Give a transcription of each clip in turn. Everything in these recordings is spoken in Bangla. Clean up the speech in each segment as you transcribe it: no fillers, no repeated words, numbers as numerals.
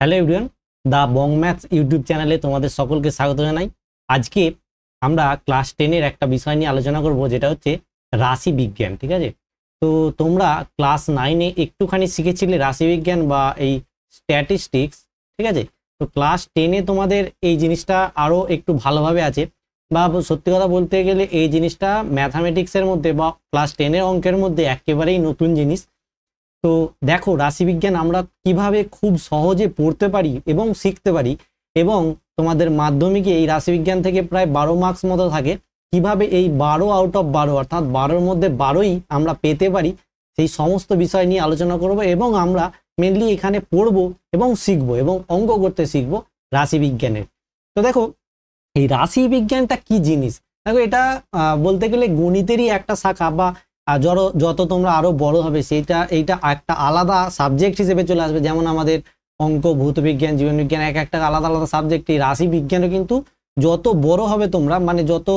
হ্যালো এভরিওয়ান, দা বং ম্যাথস ইউটিউব চ্যানেলে তোমাদের সকলকে স্বাগত জানাই। আজকে আমরা ক্লাস 10-এর একটা বিষয় নিয়ে আলোচনা করব, যেটা হচ্ছে রাশি বিজ্ঞান। ঠিক আছে, তো তোমরা ক্লাস 9-এ একটুখানি শিখেছিলে রাশি বিজ্ঞান বা এই স্ট্যাটিস্টিক্স। ঠিক আছে, তো ক্লাস 10-এ তোমাদের এই জিনিসটা আরও একটু ভালোভাবে আছে, বা সত্যি কথা বলতে গেলে এই জিনিসটা ম্যাথামেটিক্সের মধ্যে বা ক্লাস 10-এর অঙ্কের মধ্যে একেবারেই নতুন জিনিস। তো দেখো রাশিবিজ্ঞান আমরা কিভাবে খুব সহজে পড়তে পারি এবং শিখতে পারি, এবং তোমাদের মাধ্যমিকে এই রাশিবিজ্ঞান থেকে প্রায় 12 মার্কস মতো থাকে। কিভাবে এই 12 আউট অফ 12 অর্থাৎ 12-র মধ্যে 12ই আমরা পেতে পারি, সেই সমস্ত বিষয় নিয়ে আলোচনা করব। এবং আমরা মেনলি এখানে পড়বো এবং শিখবো এবং অঙ্ক করতে শিখবো রাশিবিজ্ঞানের। তো দেখো এই রাশিবিজ্ঞানটা কি জিনিস। দেখো এটা বলতে গেলে গণিতেরই একটা শাখা, বা যত তোমরা আরো বড় হবে এইটা একটা আলাদা সাবজেক্ট হিসেবে চলে আসবে। যেমন আমাদের অঙ্ক, ভৌতবিজ্ঞান, জীবনবিজ্ঞান একটা আলাদা আলাদা সাবজেক্ট, এই রাশি বিজ্ঞানও কিন্তু যত বড় হবে তোমরা, মানে যত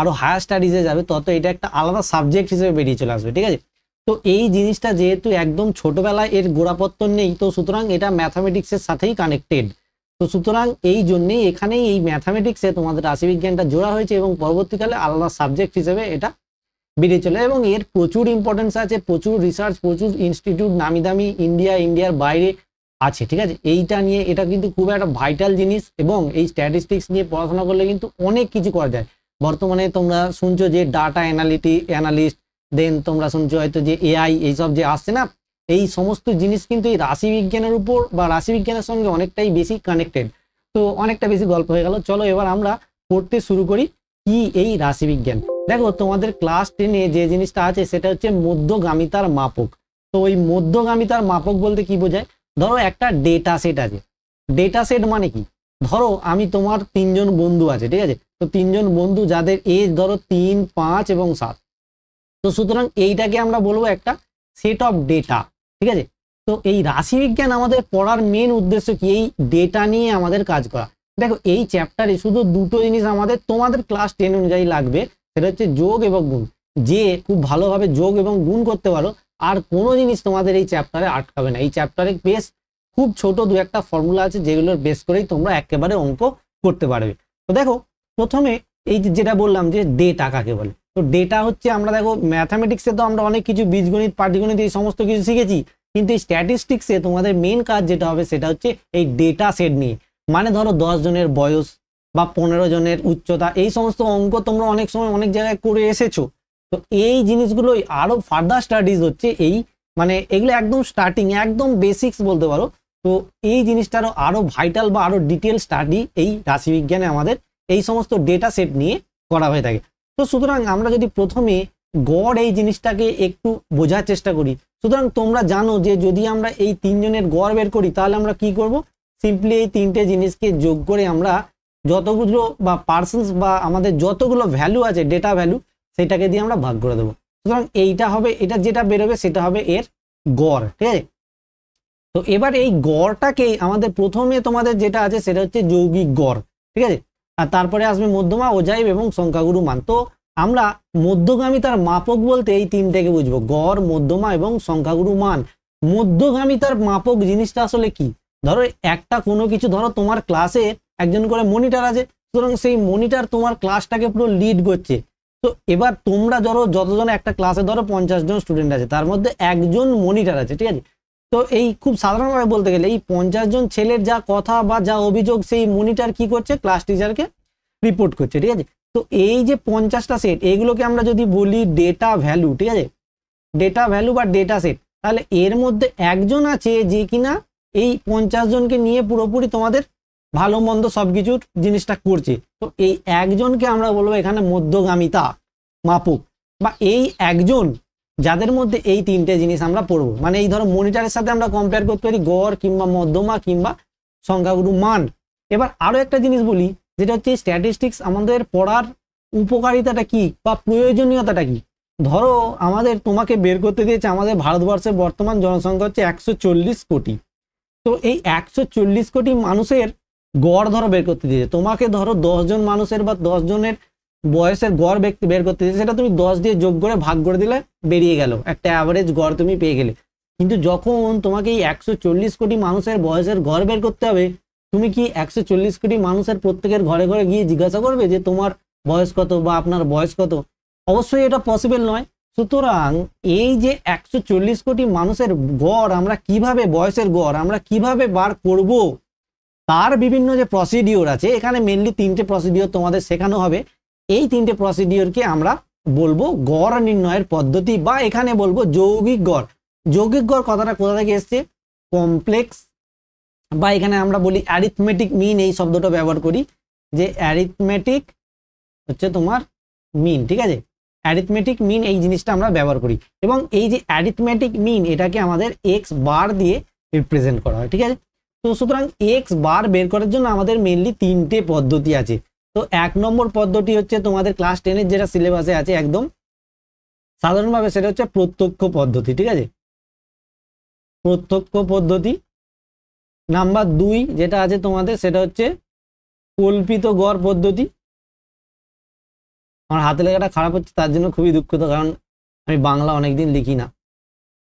আরো হায়ার স্টাডিজে যাবে, তত এটা একটা আলাদা সাবজেক্ট হিসেবে বেরিয়ে চলে আসবে। ঠিক আছে, তো এই জিনিসটা যেহেতু একদম ছোটবেলায় এর গোড়াপত্তন নেই, তো সুতরাং এটা ম্যাথামেটিক্সের সাথেই কানেক্টেড। তো সুতরাং এই জন্যেই এখানেই এই ম্যাথামেটিক্সে তোমাদের রাশিবিজ্ঞানটা জোড়া হয়েছে, এবং পরবর্তীকালে আলাদা সাবজেক্ট হিসেবে এটা বেরিয়ে চলে। এবং এর প্রচুর ইম্পর্টেন্স আছে, প্রচুর রিসার্চ, প্রচুর ইনস্টিটিউট নামি দামি ইন্ডিয়ার বাইরে আছে। ঠিক আছে, এইটা নিয়ে এটা কিন্তু খুব একটা ভাইটাল জিনিস, এবং এই স্ট্যাটিস্টিক্স নিয়ে পড়াশোনা করলে কিন্তু অনেক কিছু করা যায়। বর্তমানে তোমরা শুনছো যে ডাটা অ্যানালিস্ট, দেন তোমরা শুনছো হয়তো যে এআই, এইসব যে আসছে না, এই সমস্ত জিনিস কিন্তু এই রাশিবিজ্ঞানের উপর বা রাশিবিজ্ঞানের সঙ্গে অনেকটাই বেশি কানেক্টেড। তো অনেকটা বেশি গল্প হয়ে গেল, চলো এবার আমরা পড়তে শুরু করি কি এই রাশিবিজ্ঞান। দেখো তোমাদের ক্লাস 10-এ যে জিনিসটা আছে সেটা হচ্ছে মধ্যগামিতার মাপক। তো ওই মধ্যগামিতার মাপক বলতে কি বোঝায়? ধরো একটা ডেটা সেট আছে। ডেটা সেট মানে কি? ধরো আমি তোমার 3জন বন্ধু আছে, ঠিক আছে, তো 3জন বন্ধু যাদের এজ ধরো 3, 5 এবং 7। তো সুতরাং এইটাকে আমরা বলবো একটা সেট অফ ডেটা। ঠিক আছে, তো এই রাশিবিজ্ঞান আমাদের পড়ার মেন উদ্দেশ্য কি? এই ডেটা নিয়ে আমাদের কাজ করা। দেখো এই চ্যাপ্টারে শুধু দুটো জিনিস আমাদের তোমাদের ক্লাস 10 অনুযায়ী লাগবে, সেটা হচ্ছে যোগ এবং গুণ। যে খুব ভালোভাবে যোগ এবং গুণ করতে পারো, আর কোনো জিনিস তোমাদের এই চ্যাপ্টারে আটকাবে না। এই চ্যাপ্টারে বেশ খুব ছোট দু একটা ফর্মুলা আছে, যেগুলোর বেস করেই তোমরা একেবারে অঙ্ক করতে পারবে। তো দেখো প্রথমে এই যেটা বললাম যে ডেটা কাকে বলে। তো ডেটা হচ্ছে, আমরা দেখো ম্যাথামেটিক্সে তো আমরা অনেক কিছু বীজগণিত, পাটিগণিত এই সমস্ত কিছু শিখেছি, কিন্তু এই স্ট্যাটিস্টিক্সে তোমাদের মেন কাজ যেটা হবে সেটা হচ্ছে এই ডেটা সেট নিয়ে। মানে ধরো 10 জনের বয়স বা 15 জনের উচ্চতা, এই সমস্ত অঙ্ক তোমরা অনেক সময় অনেক জায়গায় করে এসেছো। তো এই জিনিসগুলো আরো ফার্দার স্টাডিজ হচ্ছে, এই মানে এগুলো একদম স্টার্টিং, একদম বেসিক্স বলতে পারো। তো এই জিনিসটারও আরো ভাইটাল বা আরো ডিটেল স্টাডি এই রাশিবিজ্ঞানে আমাদের এই সমস্ত ডেটা সেট নিয়ে করা হয়ে থাকে। তো সুতরাং আমরা যদি প্রথমে গড় এই জিনিসটাকে একটু বোঝার চেষ্টা করি, সুতরাং তোমরা জানো যে যদি আমরা এই 3 জনের গড় বের করি, তাহলে আমরা কি করব? সিম্পলি এই 3টে জিনিসকে যোগ করে আমরা যতগুলো বা পার্সেন্স বা আমাদের যতগুলো ভ্যালু আছে, ডেটা ভ্যালু, সেটাকে দিয়ে আমরা ভাগ করে দেবো। সুতরাং এইটা হবে, এটা যেটা বেরোবে সেটা হবে এর গড়। ঠিক আছে, তো এবার এই গড়টাকে আমাদের প্রথমে তোমাদের যেটা আছে সেটা হচ্ছে যৌগিক গড়। ঠিক আছে, আর তারপরে আসবে মধ্যমা, অজাইব এবং সংখ্যাগুরু মান। তো আমরা মধ্যগামিতার মাপক বলতে এই তিনটাকে বুঝবো, গড়, মধ্যমা এবং সংখ্যাগুরু মান। মধ্যগামিতার মাপক জিনিসটা আসলে কি? ধরো একটা কোনো কিছু, ধরো তোমার ক্লাসে একজন করে মনিটর আছে, সুতরাং সেই মনিটর তোমার ক্লাসটাকে পুরো লিড করছে। তো এবার তোমরা ধরো যতজন একটা ক্লাসে ধরো 50 জন স্টুডেন্ট আছে, তার মধ্যে একজন মনিটর আছে। ঠিক আছে, তো এই খুব সাধারণভাবে বলতে গেলে এই 50 জন ছেলের যা কথা বা যা অভিযোগ, সেই মনিটর কি করছে? ক্লাস টিচারকে রিপোর্ট করছে। ঠিক আছে, তো এই যে 50টা সেট, এইগুলোকে আমরা যদি বলি ডেটা ভ্যালু। ঠিক আছে, ডেটা ভ্যালু বা ডেটা সেট, তাহলে এর মধ্যে একজন আছে যে কিনা এই 50 জনকে নিয়ে পুরোপুরি তোমাদের ভালো মন্দ সবকিছুর জিনিসটা করছে। তো এই একজনকে আমরা বলবো এখানে মধ্যগামিতা মাপক, বা এই একজন যাদের মধ্যে এই তিনটে জিনিস আমরা পড়বো। মানে এই ধরো মনিটরের সাথে আমরা কম্পেয়ার করতে পারি গড় কিংবা মধ্যমা কিংবা সংখ্যাগুরু মান। এবার আরো একটা জিনিস বলি, যেটা হচ্ছে স্ট্যাটিস্টিক্স আমাদের পড়ার উপকারিতাটা কি বা প্রয়োজনীয়তাটা কি। ধরো আমাদের তোমাকে বের করতে দিয়েছে আমাদের ভারতবর্ষের বর্তমান জনসংখ্যা হচ্ছে 140 কোটি। তো এই 140 কোটি মানুষের গড় ধরো বের করতে দিয়েছে তোমাকে। ধরো 10 জন মানুষের বা 10 জনের বয়সের গড় বের করতে দিয়েছে, সেটা তুমি 10 দিয়ে যোগ করে ভাগ করে দিলে বেরিয়ে গেল, একটা অ্যাভারেজ গড় তুমি পেয়ে গেলে। কিন্তু যখন তোমাকে এই 140 কোটি মানুষের বয়সের গড় বের করতে হবে, তুমি কি 140 কোটি মানুষের প্রত্যেকের ঘরে ঘরে গিয়ে জিজ্ঞাসা করবে যে তোমার বয়স কত বা আপনার বয়স কত? অবশ্যই এটা পসিবল নয়। সুতরাং এই যে 140 কোটি মানুষের গড় আমরা কিভাবে, বয়সের গড় আমরা কিভাবে বার করব, তার বিভিন্ন যে প্রসিডিওর আছে, এখানে মেনলি 3টে প্রসিডিওর তোমাদের শেখানো হবে। এই 3টে প্রসিডিওরকে আমরা বলবো গড় নির্ণয়ের পদ্ধতি, বা এখানে বলবো যৌগিক গড়। যৌগিক গড় কথাটা কোথা থেকে এসছে? কমপ্লেক্স, বা এখানে আমরা বলি অ্যারিথমেটিক মিন, এই শব্দটা ব্যবহার করি যে অ্যারিথমেটিক হচ্ছে তোমার মিন, ঠিক আছে? অ্যারিথমেটিক মিন এই জিনিসটা আমরা ব্যবহার করি, এবং এই যে অ্যারিথমেটিক মিন এটাকে আমাদের এক্স বার দিয়ে রিপ্রেজেন্ট করা হয়, ঠিক আছে? তো সুতরাং এক্স বার বের করার জন্য আমাদের মেনলি 3টে পদ্ধতি আছে। তো 1 নম্বর পদ্ধতি হচ্ছে তোমাদের ক্লাস 10-এর যেটা সিলেবাসে আছে একদম সাধারণভাবে, সেটা হচ্ছে প্রত্যক্ষ পদ্ধতি, ঠিক আছে? প্রত্যক্ষ পদ্ধতি। নাম্বার 2 যেটা আছে তোমাদের সেটা হচ্ছে কল্পিত গড় পদ্ধতি। আমার হাতে লেখাটা খারাপ হচ্ছে, তার জন্য খুবই দুঃখিত, কারণ আমি বাংলা অনেকদিন লিখি না,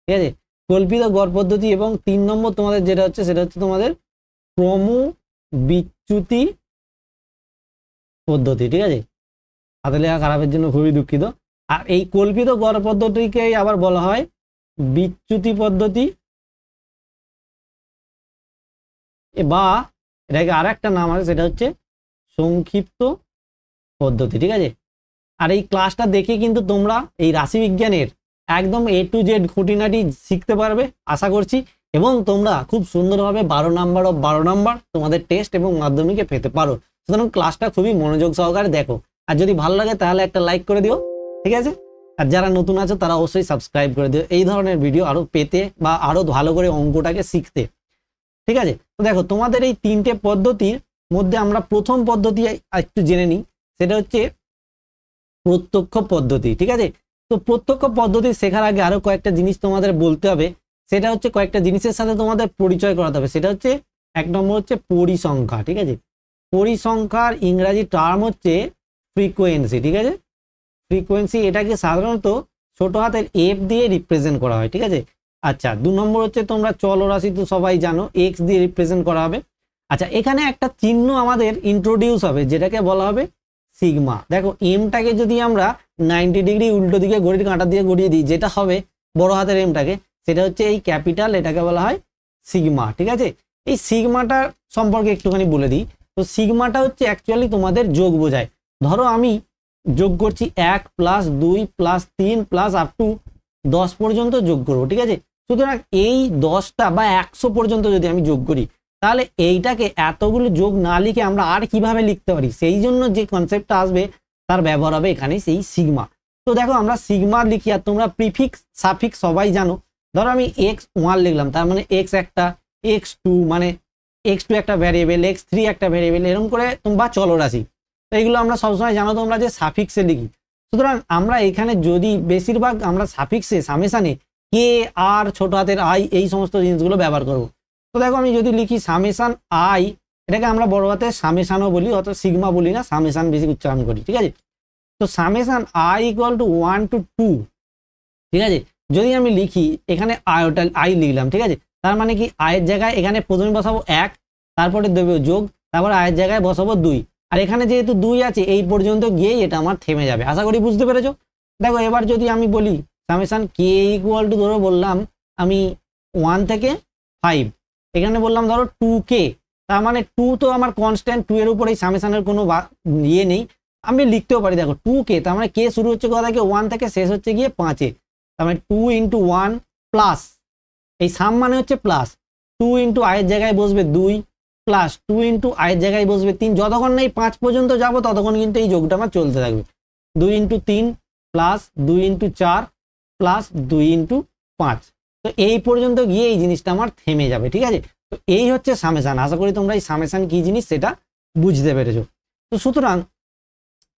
ঠিক আছে? কল্পিত গড় পদ্ধতি। এবং 3 নম্বর তোমাদের যেটা হচ্ছে সেটা হচ্ছে তোমাদের ক্রম বিচ্যুতি পদ্ধতি, ঠিক আছে? হাতে লেখা খারাপের জন্য খুবই দুঃখিত। আর এই কল্পিত গড় পদ্ধতিকে আবার বলা হয় বিচ্যুতি পদ্ধতি, বা এটাকে আর একটা নাম আছে সেটা হচ্ছে সংক্ষিপ্ত পদ্ধতি, ঠিক আছে? আর এই ক্লাসটা দেখে কিন্তু তোমরা এই রাশিবিজ্ঞানের একদম A to Z খুঁটিনাটি শিখতে পারবে আশা করছি, এবং তোমরা খুব সুন্দরভাবে 12 নাম্বার ও 12 নাম্বার তোমাদের টেস্ট এবং মাধ্যমিকে পেতে পারো। সুতরাং ক্লাসটা খুবই মনোযোগ সহকারে দেখো, আর যদি ভালো লাগে তাহলে একটা লাইক করে দিও, ঠিক আছে? আর যারা নতুন আছো তারা অবশ্যই সাবস্ক্রাইব করে দিও এই ধরনের ভিডিও আরো পেতে বা আরো ভালো করে অঙ্কটাকে শিখতে, ঠিক আছে? তো দেখো তোমাদের এই 3টে পদ্ধতির মধ্যে আমরা প্রথম পদ্ধতি একটু জেনে নিই, সেটা হচ্ছে প্রত্যক্ষ পদ্ধতি, ঠিক আছে? তো প্রত্যক্ষ পদ্ধতি শেখার আগে আরো কয়েকটা জিনিস তোমাদের বলতে হবে, সেটা হচ্ছে কয়েকটা জিনিসের সাথে তোমাদের পরিচয় করাতে হবে। সেটা হচ্ছে 1 নম্বর হচ্ছে পরিসংখ্যা, ঠিক আছে? পরিসংখ্যার ইংরাজি টার্ম হচ্ছে ফ্রিকোয়েন্সি, ঠিক আছে? ফ্রিকোয়েন্সি এটাকে সাধারণত ছোট হাতের এফ দিয়ে রিপ্রেজেন্ট করা হয়, ঠিক আছে? আচ্ছা, 2 নম্বর হচ্ছে তোমরা চলরাশি তো সবাই জানো, এক্স দিয়ে রিপ্রেজেন্ট করা হবে। আচ্ছা, এখানে একটা চিহ্ন আমাদের ইন্ট্রোডিউস হবে যেটাকে বলা হবে সিগমা। দেখো এমটাকে যদি আমরা 90 ডিগ্রি উল্টো দিকে ঘড়ির কাঁটা দিয়ে ঘুরিয়ে দিই, যেটা হবে বড় হাতের এমটাকে, সেটা হচ্ছে এই ক্যাপিটাল, এটাকে বলা হয় সিগমা, ঠিক আছে? এই সিগমাটার সম্পর্কে একটুখানি বলে দিই। তো সিগমাটা হচ্ছে অ্যাকচুয়ালি তোমাদের যোগ বোঝায়। ধরো আমি যোগ করছি 1 + 2 + 3 প্লাস আপ টু 10 পর্যন্ত যোগ করবো, ঠিক আছে? সুতরাং এই 10টা বা 100 পর্যন্ত যদি আমি যোগ করি, তাহলে এইটাকে এতগুলো যোগ না লিখে আমরা আর কিভাবে লিখতে পারি, সেই জন্য যে কনসেপ্টটা আসবে তার ব্যবহার হবে এখানে সেই সিগমা। তো দেখো আমরা সিগমা লিখি, আর তোমরা প্রিফিক্স সাফিক্স সবাই জানো। ধরো আমি x1 লিখলাম, তার মানে x একটা, x2 মানে x2 একটা ভ্যারিয়েবল, x3 একটা ভ্যারিয়েবল, এরকম করে তোমরা চলরাশি। তো এইগুলো আমরা সবসময় জানো তোমরা যে সাফিক্সে লিখি। সুতরাং আমরা এখানে যদি বেশিরভাগ আমরা সাফিক্সে সামেশানে কে, আর, ছোট হাতের আই, এই সমস্ত জিনিসগুলো ব্যবহার করব। তো দেখো আমি যদি লিখি সামেশান আই, এটাকে আমরা বড় হাতের সামেশানও বলি, অত সিগমা বলি না, সামেশান বেশি উচ্চারণ করি, ঠিক আছে? তো সামেশান আই = 1 to 2, ঠিক আছে? যদি আমি লিখি এখানে আই লিখলাম, ঠিক আছে? তার মানে কি আয়ের জায়গায় এখানে প্রথমে বসাবো 1, তারপরে দেবো যোগ, তারপর আয়ের জায়গায় বসাবো 2, আর এখানে যেহেতু 2 আছে এই পর্যন্ত গিয়েই এটা আমার থেমে যাবে। আশা করি বুঝতে পেরেছো। দেখো এবার যদি আমি বলি সামেশান কে = ধরো বললাম আমি 1 থেকে 5, এখানে বললাম ধরো 2k, তার মানে 2 তো আমার কনস্ট্যান্ট, 2 এর উপর এই সামেশানের কোনো ইয়ে নেই, আমি লিখতেও পারি। দেখো 2k, তার মানে কে শুরু হচ্ছে কোথা থেকে, 1 থেকে, শেষ হচ্ছে গিয়ে 5-এ, তার মানে 2 × 1 প্লাস, এই সাম মানে হচ্ছে প্লাস, 2 × আয়ের জায়গায় বসবে 2 প্লাস 2 × আয়ের জায়গায় বসবে 3, যতক্ষণ না এই 5 পর্যন্ত যাব ততক্ষণ কিন্তু এই যোগটা আমার চলতে থাকবে। 2 × 3 প্লাস 2 × 4 প্লাস 2 × 5, তো এই পর্যন্ত গিয়ে এই জিনিসটা আমার থেমে যাবে, ঠিক আছে? তো এই হচ্ছে সামেশান। আশা করি তোমরা এই সামেশান কি জিনিস সেটা বুঝতে পেরেছো। তো সুতরাং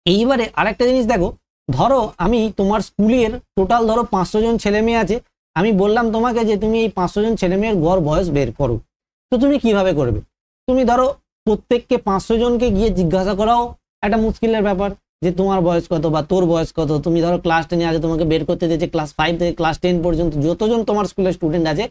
এইবারে আরেকটা জিনিস দেখো, ধরো আমি তোমার স্কুলের টোটাল ধরো 500 জন ছেলে মেয়ে আছে, আমি বললাম তোমাকে যে তুমি এই 500 জন ছেলে মেয়ের গড় বয়স বের করো। তো তুমি কিভাবে করবে? তুমি ধরো প্রত্যেককে 500 জনকে গিয়ে জিজ্ঞাসা করাও একটা মুশকিলের ব্যাপার, যে তোমার বয়স কত বা তোর বয়স কত। তুমি ধরো ক্লাস 10-এ আছে, তোমাকে বের করতে দিয়েছে ক্লাস 5 থেকে ক্লাস 10 পর্যন্ত যতজন তোমার স্কুলের স্টুডেন্ট আছে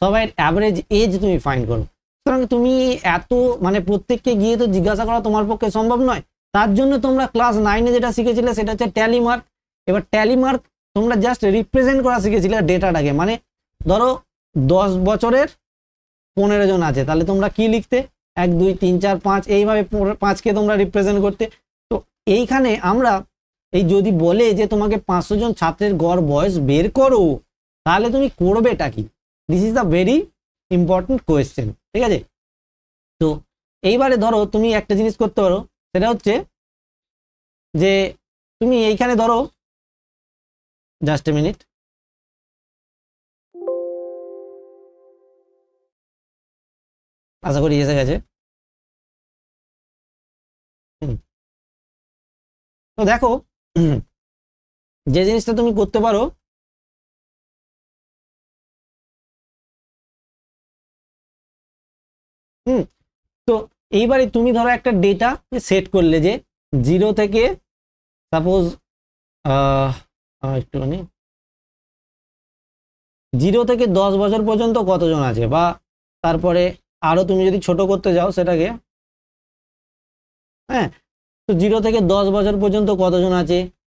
সবাই অ্যাভারেজ এজ তুমি ফাইন্ড করো। সুতরাং তুমি এত মানে প্রত্যেককে গিয়ে তো জিজ্ঞাসা করা তোমার পক্ষে সম্ভব নয়। তার জন্য তোমরা ক্লাস 9-এ যেটা শিখেছিলে সেটা হচ্ছে ট্যালি মার্ক। এবার ট্যালি মার্ক তোমরা জাস্ট রিপ্রেজেন্ট করা শিখেছিলে ডেটাটাকে। মানে ধরো 10 বছরের 15 জন আছে, তাহলে তোমরা কি লিখতে 1 2 3 4 5 এইভাবে 5কে তোমরা রিপ্রেজেন্ট করতে। তো এইখানে আমরা এই যদি বলে যে তোমাকে 500 জন ছাত্রের গড় বয়স বের করো, তাহলে তুমি করবেটা কি? This is the very important question, ঠিক আছে? তো এইবারে ধরো তুমি একটা জিনিস করতে পারো, সেটা হচ্ছে যে তুমি এইখানে ধরো জাস্ট এ মিনিট, আশা করি এসে গেছে। তো দেখো যে জিনিসটা তুমি করতে পারো, তো এইবারে তুমি ধরো একটা ডেটা সেট করলে যে 0 থেকে সাপোজ একটুখানি 0 থেকে 10 বছর পর্যন্ত কতজন আছে, বা তারপরে আরো তুমি যদি ছোট করতে যাও সেটাকে, হ্যাঁ, তো 0 থেকে 10 বছর পর্যন্ত কতজন আছে,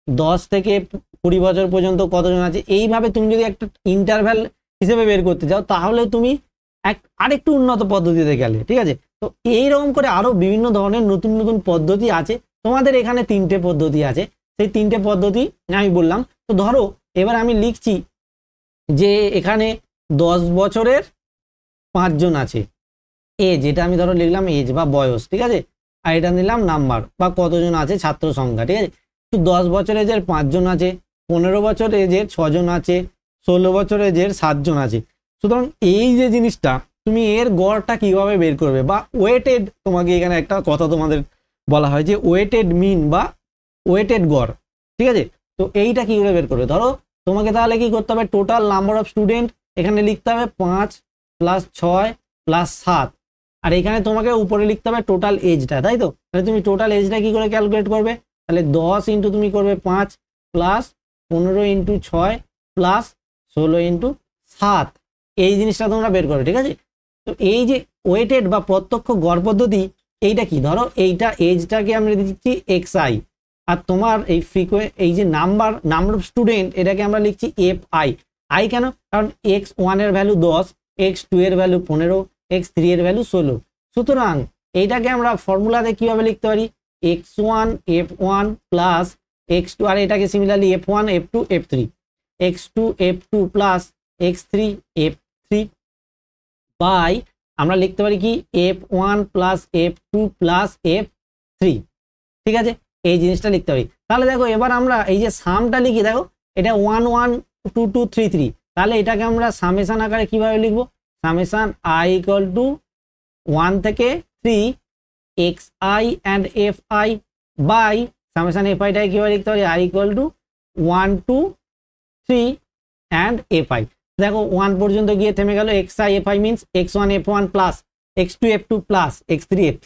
10 থেকে 20 বছর পর্যন্ত কতজন আছে, এইভাবে তুমি যদি একটা ইন্টারভ্যাল হিসেবে বের করতে যাও তাহলে তুমি আরেকটু উন্নত পদ্ধতিতে গেলে, ঠিক আছে? তো এইরকম করে আরো বিভিন্ন ধরনের নতুন নতুন পদ্ধতি আছে। তোমাদের এখানে 3টে পদ্ধতি আছে, সেই 3টে পদ্ধতি আমি বললাম। তো ধরো এবার আমি লিখছি যে এখানে 10 বছরের 5 জন আছে, এজ, এটা আমি ধরো লিখলাম এজ বা বয়স, ঠিক আছে? আর এটা নিলাম নাম্বার বা কতজন আছে ছাত্র সংখ্যা, ঠিক আছে? তো 10 বছর এজের 5 জন আছে, 15 বছর এজের 6 জন আছে, 16 বছর এজের 7 জন আছে। সুতরাং এই যে জিনিসটা তুমি এর গড়টা কিভাবে বের করবে, বা ওয়েটেড, তোমাকে এখানে একটা কথা তোমাদের বলা হয় যে ওয়েটেড মিন বা ওয়েটেড গড়, ঠিক আছে? তো এইটা কি করে বের করবে? ধরো তোমাকে তাহলে কি করতে হবে, টোটাল নাম্বার অফ স্টুডেন্ট এখানে লিখতে হবে 5 + 6 + 7, আর এখানে তোমাকে উপরে লিখতে হবে টোটাল এজটা, তাই তো? তাহলে তুমি টোটাল এজটা কি করে ক্যালকুলেট করবে? তাহলে 10 ইন্টু তুমি করবে 5 প্লাস 15 ইন্টু 6 প্লাস 16 ইন্টু 7, এই জিনিসটা তোমরা বের করো, ঠিক আছে? তো এই যে ওয়েটেড বা প্রত্যক্ষ গড় পদ্ধতি, এইটা কি, ধরো এইটা এজটাকে আমরা দিচ্ছি xi, আর তোমার এই এই যে নাম্বার অফ স্টুডেন্ট এটাকে আমরা লিখছি fi। I can? কারণ x1 এর ভ্যালু 10, x2 এর ভ্যালু 15, x3 এর ভ্যালু 16। সুতরাং এইটাকে আমরা ফর্মুলাতে কিভাবে লিখতে পারি, x1 f1 প্লাস x2, আর এটাকে similarly f1 f2 f3, x2 f2 plus x3 f3 by আমরা লিখতে পারি কি f1 plus f2 plus f3, ঠিক আছে? এই জিনিসটা লিখতে পারি। তাহলে দেখো এবার আমরা এই যে সামটা লিখি, দেখো এটা 1 1 2 2 3 3, তাহলে এটাকে আমরা সামেশন আকারে কিভাবে লিখবো, সামেশন i ইকুয়াল টু 1 থেকে 3 xi and fi by summation fi টাকে কিভাবে লিখতে পারি, i equal to 1 2 3 and fi। দেখো 1 পর্যন্ত গিয়ে থেমে গেল, xi fi means x1 f1 plus x2 f2 plus x3 f3।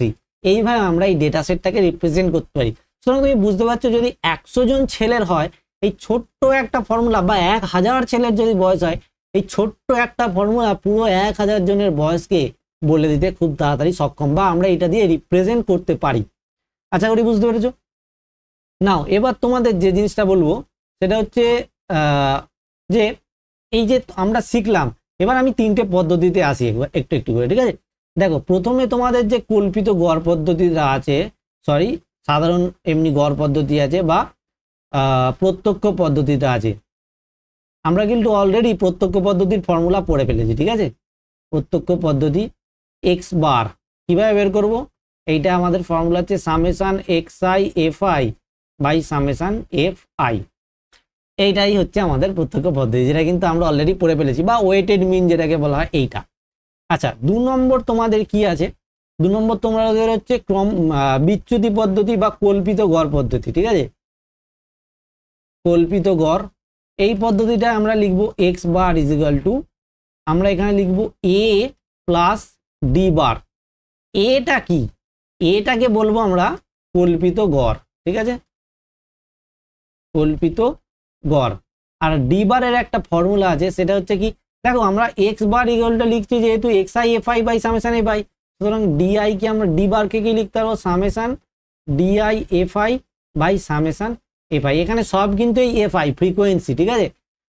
এইভাবে আমরা এই ডেটা সেটটাকে রিপ্রেজেন্ট করতে পারি। সুতরাং তুমি বুঝতে পারছো, যদি 100 জন ছেলের হয় এই ছোট্ট একটা ফর্মুলা, বা 1000 ছেলের যদি বয়স হয় এই ছোট্ট একটা ফর্মুলা পুরো 1000 জনের বয়সকে বলে দিতে খুব তাড়াতাড়ি সক্ষম, বা আমরা এটা দিয়ে রিপ্রেজেন্ট করতে পারি। আশা করি বুঝতে পেরেছো। নাও এবার তোমাদের যে জিনিসটা বলবো সেটা হচ্ছে যে এই যে আমরা শিখলাম, এবার আমি 3টে পদ্ধতিতে আসি একটু একটু করে, ঠিক আছে? দেখো প্রথমে তোমাদের যে কল্পিত গড় পদ্ধতিটা আছে, সরি সাধারণ এমনি গড় পদ্ধতি আছে, বা প্রত্যক্ষ পদ্ধতিটা আছে। আমরা কিন্তু অলরেডি প্রত্যক্ষ পদ্ধতির ফর্মুলা পড়ে ফেলেছি, ঠিক আছে? প্রত্যক্ষ পদ্ধতি এক্স বার কিভাবে বের করব, এইটা আমাদের ফর্মুলা হচ্ছে summation xi fi by summation fi। এইটাই হচ্ছে আমাদের প্রত্যক্ষ পদ্ধতি, যেটা কিন্তু আমরা অলরেডি পড়ে ফেলেছি, বা ওয়েটেড মিন যেটাকে বলা হয় এইটা। আচ্ছা 2 নম্বর তোমাদের কি আছে, 2 নম্বর তোমাদের হচ্ছে বিচ্যুতি পদ্ধতি বা কল্পিত গড় পদ্ধতি, ঠিক আছে? কল্পিত গড়, এই পদ্ধতিটা আমরা লিখব x bar is equal to, আমরা এখানে লিখব a প্লাস d বার। এটা কি, এটাকে বলবো আমরা কল্পিত গড়, ঠিক আছে? কল্পিত গড়। আর ডি বারের একটা ফর্মুলা আছে, সেটা হচ্ছে কি, দেখো আমরা এক্স বার ইকুয়ালটা লিখছি যেহেতু x i f i by summation f i, সুতরাং ডিআই কে আমরা ডি বারকে কি লিখতে পারবো, summation d i f i by summation f i. এখানে সব কিন্তু এই এফ আই ফ্রিকোয়েন্সি, ঠিক আছে।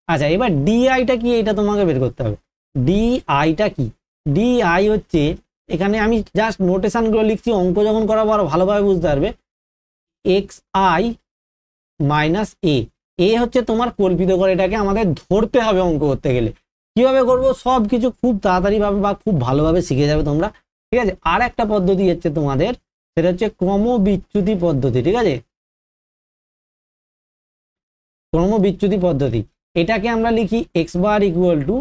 আচ্ছা, এবার ডিআইটা কি এটা তোমাকে বের করতে হবে। ডিআইটা কি, ডিআই হচ্ছে, এখানে আমি জাস্ট নোটেশনগুলো লিখছি, অঙ্ক যখন করাবো আরো ভালোভাবে বুঝতে পারবে। এক্স আই মাইনাস এ হচ্ছে তোমার কল্পিত গড়, এটাকে আমাদের ধরতে হবে অঙ্ক করতে গেলে। কিভাবে করবো, সব কিছু খুব তাড়াতাড়ি ভাবে বা খুব ভালোভাবে শিখে যাবে তোমরা, ঠিক আছে। আর একটা পদ্ধতি হচ্ছে তোমাদের, সেটা হচ্ছে ক্রমবিচ্যুতি পদ্ধতি, ঠিক আছে, ক্রমবিচ্যুতি পদ্ধতি। এটাকে আমরা লিখি x bar equal to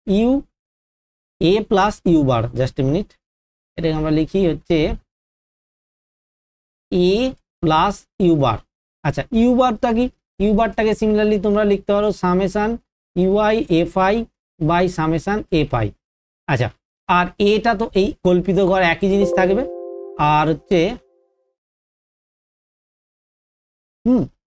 u a plus u bar, just a minute, এটাকে আমরা লিখি হচ্ছে এ প্লাস ইউ বার। আচ্ছা, ইউ বারটা কি, ইউ বারটাকে সিমিলারলি তোমরা লিখতে পারো summation u i f i by summation f i. আচ্ছা, আর এটা তো এই কল্পিত গড় একই জিনিস থাকবে। আর হচ্ছে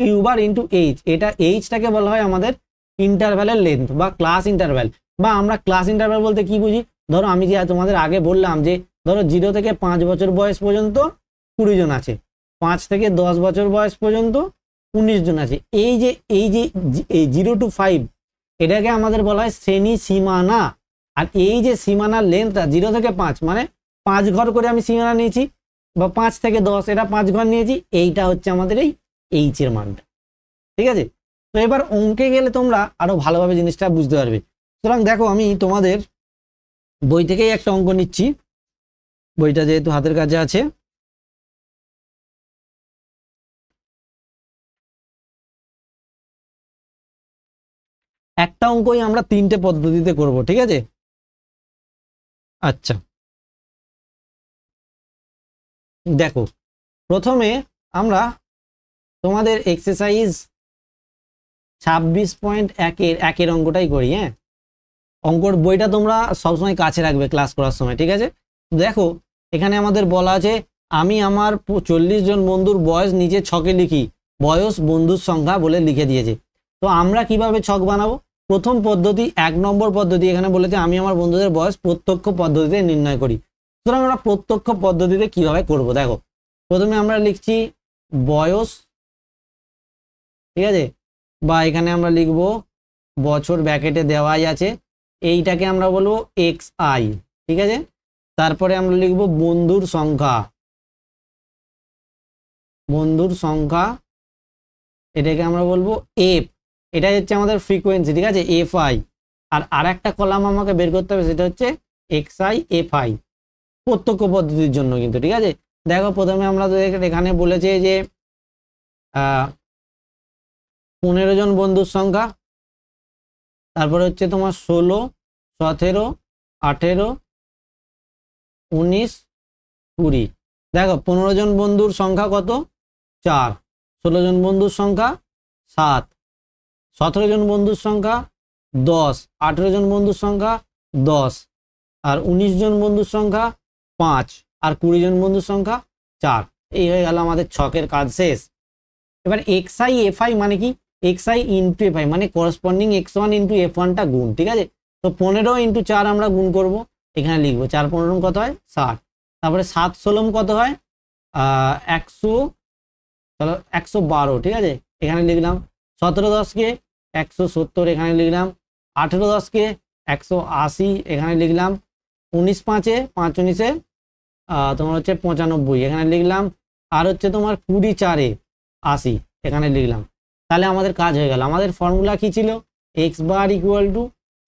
ইউ বার ইন্টু এইচ, এটা এইচটাকে বলা হয় আমাদের ইন্টারভ্যালের লেন্থ বা ক্লাস ইন্টারভ্যাল, বা আমরা ক্লাস ইন্টারভ্যাল বলতে কি বুঝি, ধরো আমি যে তোমাদের আগে বললাম যে ধরো 0 থেকে 5 বছর বয়স পর্যন্ত 20 জন আছে, 5 থেকে 10 বছর বয়স পর্যন্ত 19 জন আছে। এই যে 0 to 5 এটাকে আমাদের বলা হয় শ্রেণী সীমানা। আর এই যে সীমানার লেন্থটা 0 থেকে 5 মানে 5 ঘর করে আমি সীমানা নিয়েছি, বা 5 থেকে 10 এটা 5 ঘর নিয়েছি, এইটা হচ্ছে আমাদের এই এইচ এর মানটা, ঠিক আছে। তো এবার অঙ্কে গেলে তোমরা আরো ভালোভাবে জিনিসটা বুঝতে পারবে। সুতরাং দেখো, আমি তোমাদের বই থেকেই একটা অঙ্ক নিচ্ছি, বইটা যেহেতু হাতের কাছে আছে। একটা অঙ্কই আমরা 3টে পদ্ধতিতে করব, ঠিক আছে। আচ্ছা, দেখো প্রথমে আমরা তোমাদের এক্সারসাইজ 26.1 অঙ্কটাই করি। হ্যাঁ, অঙ্কর বইটা তোমরা সবসময় কাছে রাখবে ক্লাস করার সময়, ঠিক আছে। দেখো এখানে আমাদের বলা আছে, আমি আমার 40 জন বন্ধুর বয়স নিচে ছকে লিখি, বয়স বন্ধুর সংখ্যা বলে লিখে দিয়েছে। তো আমরা কিভাবে ছক বানাবো, প্রথম পদ্ধতি 1 নম্বর পদ্ধতি, এখানে বলেছে আমি আমার বন্ধুদের বয়স প্রত্যক্ষ পদ্ধতিতে নির্ণয় করি। সুতরাং আমরা প্রত্যক্ষ পদ্ধতিতে কিভাবে করব, দেখো প্রথমে আমরা লিখছি বয়স, ঠিক আছে, বা এখানে আমরা লিখব বছর, ব্র্যাকেটে দেওয়াই আছে, এইটাকে আমরা বলবো এক্স আই, ঠিক আছে। তারপরে আমরা লিখব বন্ধুর সংখ্যা, বন্ধুর সংখ্যা, এটাকে আমরা বলবো এফ, এটাই হচ্ছে আমাদের ফ্রিকোয়েন্সি, ঠিক আছে, এফ আই। আর আরেকটা কলাম আমাকে বের করতে হবে, সেটা হচ্ছে এক্স আই এফ আই, প্রত্যক্ষ পদ্ধতির জন্য কিন্তু, ঠিক আছে। দেখো প্রথমে আমরা এখানে বলেছে যে 15 জন বন্ধুর সংখ্যা, তারপরে হচ্ছে তোমার 16, 17, 18, 19, 20। দেখো 15 জন বন্ধুর সংখ্যা কত, 4, 16 জন বন্ধুর সংখ্যা 7, 17 জন বন্ধুর সংখ্যা 10, 18 জন বন্ধুর সংখ্যা 10, আর 19 জন বন্ধুর সংখ্যা 5, আর 20 জন বন্ধুর সংখ্যা 4। এই হয়ে গেল আমাদের ছকের কাজ শেষ। এবার এক্স আই এফ আই মানে কি, x I into F I মানে করসপন্ডিং x1 ইন্টু f1টা গুণ, ঠিক আছে। তো 15 ইন্টু 4 আমরা গুণ করব, এখানে লিখবো 4 15 কত হয় 60, তারপরে 7 16 কত হয় 100, চলো 112, ঠিক আছে, এখানে লিখলাম। 17 10 170, এখানে লিখলাম। 18 10 180, এখানে লিখলাম। 19 5 5 19 তোমার হচ্ছে 95, এখানে লিখলাম। আর হচ্ছে তোমার 20 4 80, এখানে লিখলাম। তাহলে আমাদের কাজ হয়ে গেল। আমাদের ফর্মুলা কি ছিল, x bar equal to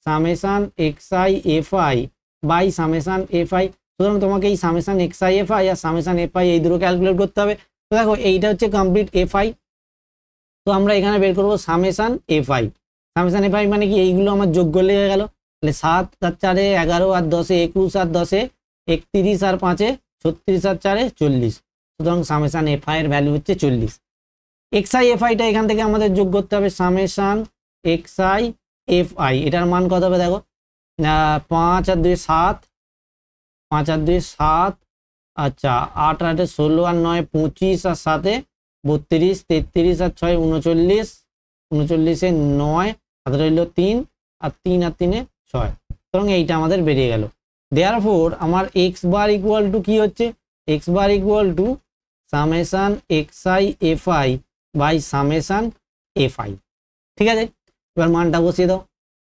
summation x i f i by summation f i. সুতরাং তোমাকে এই summation x i f i আর সামেশন এফ আই এই দুটো ক্যালকুলেট করতে হবে। তো দেখো এইটা হচ্ছে কমপ্লিট এফ আই, তো আমরা এখানে বের করবো summation f I. Summation f I মানে কি, এইগুলো আমার যোগ করলে হয়ে গেল। তাহলে 7 আর 4 11, আর 10 21, আর 10 31, আর 5 36, আর 4 40। সুতরাং সামেশন এফ আই এর ভ্যালু হচ্ছে 40। এক্স আই এফ আইটা এখান থেকে আমাদের যোগ করতে হবে, summation x i f I, এটার মান কত হবে দেখো, 5 আর 2 7, 5 আর 2 7, আচ্ছা 8 আর 8 16, আর 9 25, আর 7 32, 33 আর 6 39, 39-এ 9, হাতে রইল 3, আর 3 আর 3-এ 6, সুতরাং এইটা আমাদের বেরিয়ে গেল। দেয়ারফোর আমার এক্স বার ইকুয়াল টু কি হচ্ছে, x bar equal to summation xi fi by summation fi। ঠিক আছে, এবার মানটা বসিয়ে দাও,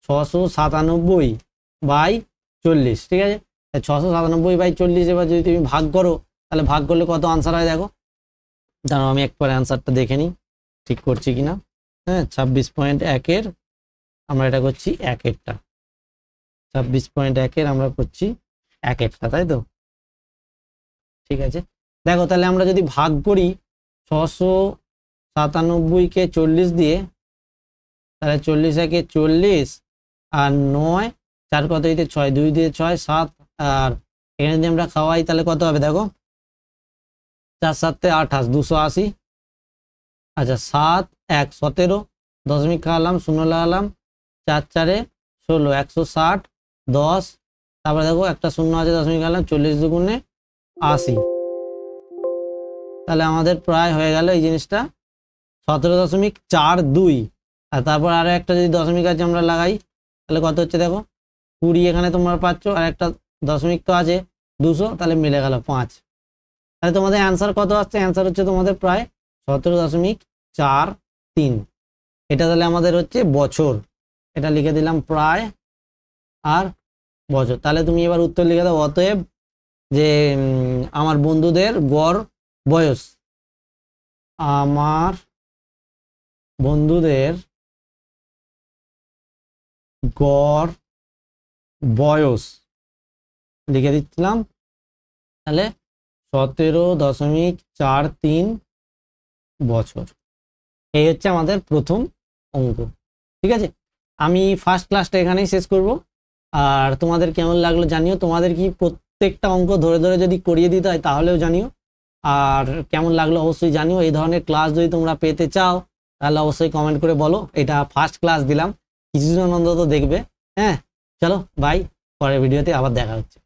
697/40, ঠিক আছে। 697/40 এবার যদি তুমি ভাগ করো, তাহলে ভাগ করলে কত আনসার হয় দেখো। দাঁড়াও আমি একবার অ্যান্সারটা দেখে নিই ঠিক করছি কিনা। হ্যাঁ, 26.1-এর আমরা এটা করছি 1-এরটা, 26.1-এর আমরা করছি 1-এরটা, তাই তো? ঠিক আছে, দেখো তাহলে আমরা যদি ভাগ করি 697-কে 40 দিয়ে, তাহলে 40-একে 40 আর 9, 4 কত দিতে 6, 2 দিয়ে 6 7, আর এখানে যদি আমরা খাওয়াই তাহলে কত হবে দেখো, 4 7-এ 28, 280। আচ্ছা 7 1 17, দশমিক খাওয়ালাম, 0 লাগালাম, 4 4-এ 16, 160, 10, তারপরে দেখো একটা 0 আছে, দশমিক খাওয়ালাম, 40 দুগুণে 80। তাহলে আমাদের প্রায় হয়ে গেল এই জিনিসটা 17.42। আর তারপর আরো একটা যদি দশমিক আছে আমরা লাগাই, তাহলে কত হচ্ছে দেখো 20, এখানে তোমরা পাচ্ছ, আর একটা দশমিক তো আছে 200, তাহলে মিলে গেল 5। তাহলে তোমাদের অ্যান্সার কত আসছে, অ্যান্সার হচ্ছে তোমাদের প্রায় 17.43। এটা তাহলে আমাদের হচ্ছে বছর, এটা লিখে দিলাম প্রায় আর বছর। তাহলে তুমি এবার উত্তর লিখে দাও, অতএব যে আমার বন্ধুদের গড় বয়স, আমার বন্ধুদের গড় বয়স লিখে দিচ্ছিলাম, তাহলে 17.43 বছর। এই হচ্ছে আমাদের প্রথম অঙ্ক। ঠিক আছে, আমি ফার্স্ট ক্লাসটা এখানেই শেষ করব। আর তোমাদের কেমন লাগলো জানিও, তোমাদের কি প্রত্যেকটা অঙ্ক ধরে ধরে যদি করিয়ে দিতে হয় তাহলেও জানিও, আর কেমন লাগলো অবশ্যই জানিও। এই ধরনের ক্লাস যদি তোমরা পেতে চাও তাহলে অবশ্যই কমেন্ট করে বলো। এটা ফার্স্ট ক্লাস দিলাম, কিছুজন অন্তত দেখবে। হ্যাঁ, চলো বাই, পরের ভিডিওতে আবার দেখা হচ্ছে।